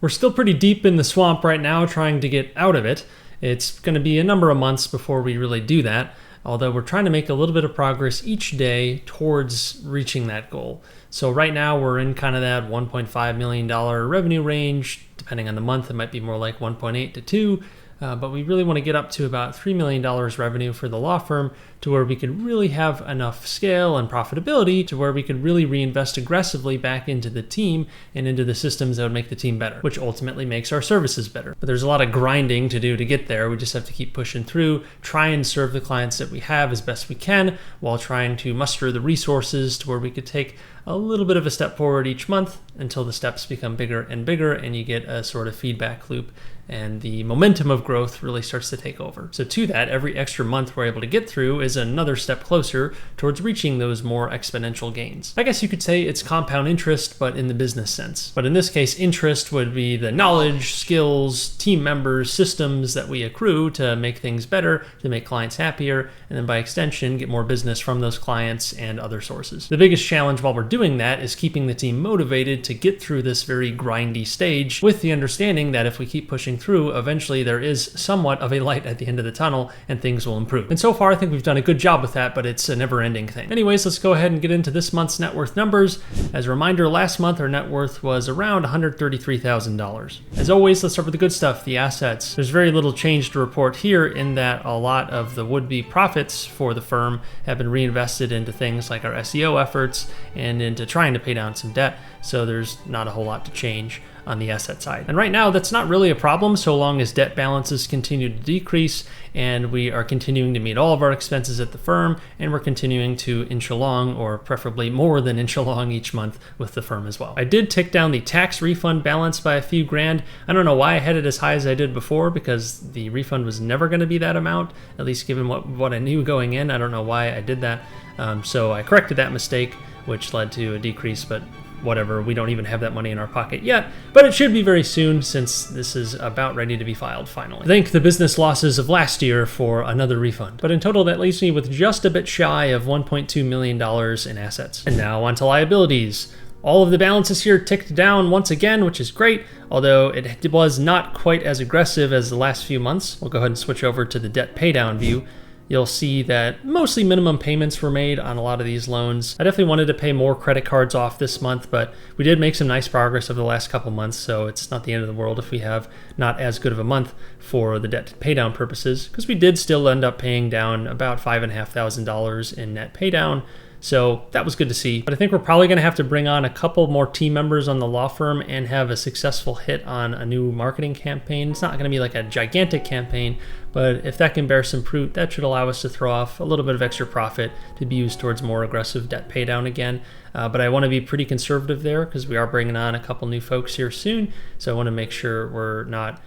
We're still pretty deep in the swamp right now trying to get out of it. It's going to be a number of months before we really do that, although we're trying to make a little bit of progress each day towards reaching that goal. So right now we're in kind of that $1.5 million revenue range. Depending on the month, it might be more like 1.8 to 2. But we really want to get up to about $3 million revenue for the law firm to where we could really have enough scale and profitability to where we could really reinvest aggressively back into the team and into the systems that would make the team better, which ultimately makes our services better. But there's a lot of grinding to do to get there. We just have to keep pushing through, try and serve the clients that we have as best we can while trying to muster the resources to where we could take a little bit of a step forward each month until the steps become bigger and bigger and you get a sort of feedback loop and the momentum of growth really starts to take over. So to that, every extra month we're able to get through is another step closer towards reaching those more exponential gains. I guess you could say it's compound interest, but in the business sense. But in this case, interest would be the knowledge, skills, team members, systems that we accrue to make things better, to make clients happier, and then by extension, get more business from those clients and other sources. The biggest challenge while we're doing that is keeping the team motivated to get through this very grindy stage with the understanding that if we keep pushing through, eventually there is somewhat of a light at the end of the tunnel and things will improve. And so far, I think we've done a good job with that, but it's a never-ending thing. Anyways, let's go ahead and get into this month's net worth numbers. As a reminder, last month our net worth was around $133,000. As always, let's start with the good stuff, the assets. There's very little change to report here in that a lot of the would-be profits for the firm have been reinvested into things like our SEO efforts and into trying to pay down some debt. So there's not a whole lot to change on the asset side. And right now, that's not really a problem so long as debt balances continue to decrease and we are continuing to meet all of our expenses at the firm and we're continuing to inch along, or preferably more than inch along each month with the firm as well. I did tick down the tax refund balance by a few grand. I don't know why I had it as high as I did before because the refund was never going to be that amount, at least given what I knew going in. I don't know why I did that. So I corrected that mistake, which led to a decrease, but whatever, we don't even have that money in our pocket yet, but it should be very soon since this is about ready to be filed finally. Thank the business losses of last year for another refund. But in total, that leaves me with just a bit shy of $1.2 million in assets. And now on to liabilities. All of the balances here ticked down once again, which is great, although it was not quite as aggressive as the last few months. We'll go ahead and switch over to the debt paydown view. You'll see that mostly minimum payments were made on a lot of these loans. I definitely wanted to pay more credit cards off this month, but we did make some nice progress over the last couple months, so it's not the end of the world if we have not as good of a month for the debt paydown purposes, because we did still end up paying down about $5,500 in net paydown. So that was good to see. But I think we're probably going to have to bring on a couple more team members on the law firm and have a successful hit on a new marketing campaign. It's not going to be like a gigantic campaign, but if that can bear some fruit, that should allow us to throw off a little bit of extra profit to be used towards more aggressive debt pay down again. But I want to be pretty conservative there because we are bringing on a couple new folks here soon. So I want to make sure we're not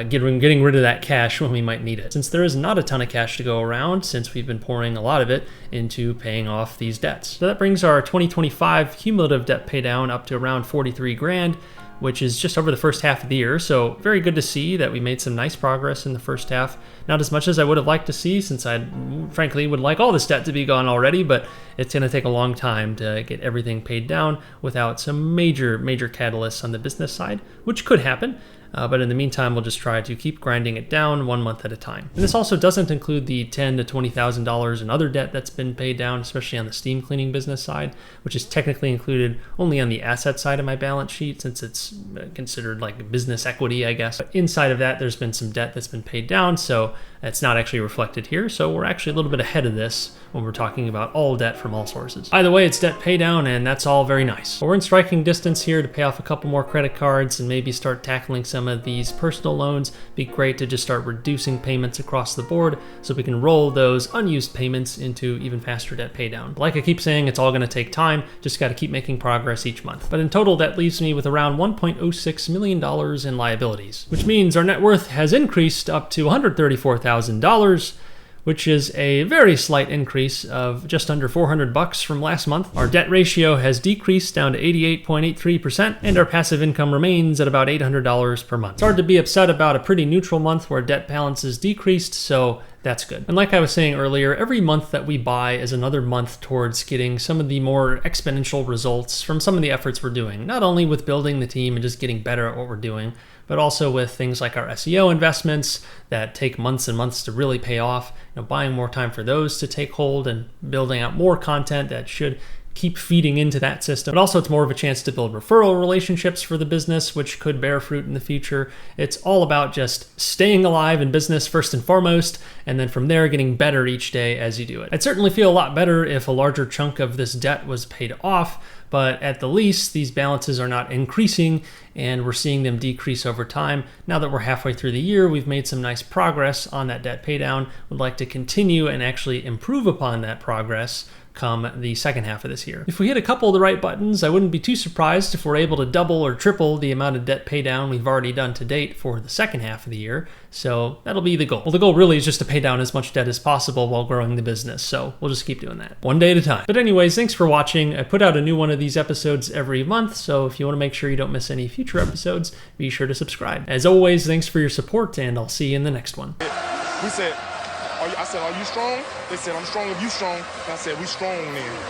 getting rid of that cash when we might need it. Since there is not a ton of cash to go around, since we've been pouring a lot of it into paying off these debts. So that brings our 2025 cumulative debt pay down up to around 43 grand, which is just over the first half of the year. So very good to see that we made some nice progress in the first half. Not as much as I would have liked to see, since I frankly would like all this debt to be gone already, but it's going to take a long time to get everything paid down without some major catalysts on the business side, which could happen. But in the meantime, we'll just try to keep grinding it down 1 month at a time. And this also doesn't include the $10,000 to $20,000 in other debt that's been paid down, especially on the steam cleaning business side, which is technically included only on the asset side of my balance sheet since it's considered like business equity, I guess. But inside of that, there's been some debt that's been paid down, so it's not actually reflected here. So we're actually a little bit ahead of this when we're talking about all debt from all sources. Either way, it's debt pay down, and that's all very nice. But we're in striking distance here to pay off a couple more credit cards and maybe start tackling some of these personal loans. Be great to just start reducing payments across the board so we can roll those unused payments into even faster debt pay down. Like I keep saying, it's all going to take time. Just got to keep making progress each month. But in total, that leaves me with around $1.06 million in liabilities, which means our net worth has increased up to $134,000, which is a very slight increase of just under $400 from last month. Our debt ratio has decreased down to 88.83%, and our passive income remains at about $800 per month. It's hard to be upset about a pretty neutral month where debt balance is decreased, so that's good. And like I was saying earlier, every month that we buy is another month towards getting some of the more exponential results from some of the efforts we're doing, not only with building the team and just getting better at what we're doing, but also with things like our SEO investments that take months and months to really pay off, buying more time for those to take hold and building out more content that should keep feeding into that system. But also it's more of a chance to build referral relationships for the business, which could bear fruit in the future. It's all about just staying alive in business first and foremost, and then from there getting better each day as you do it. I'd certainly feel a lot better if a larger chunk of this debt was paid off, but at the least, these balances are not increasing and we're seeing them decrease over time. Now that we're halfway through the year, we've made some nice progress on that debt paydown. We'd like to continue and actually improve upon that progress come the second half of this year. If we hit a couple of the right buttons, I wouldn't be too surprised if we're able to double or triple the amount of debt pay down we've already done to date for the second half of the year. So that'll be the goal. Well, the goal really is just to pay down as much debt as possible while growing the business. So we'll just keep doing that one day at a time. But anyways, thanks for watching. I put out a new one of these episodes every month. So if you want to make sure you don't miss any future episodes, be sure to subscribe. As always, thanks for your support and I'll see you in the next one. We said, I said, are you strong? They said, I'm strong if you strong. And I said, we strong then.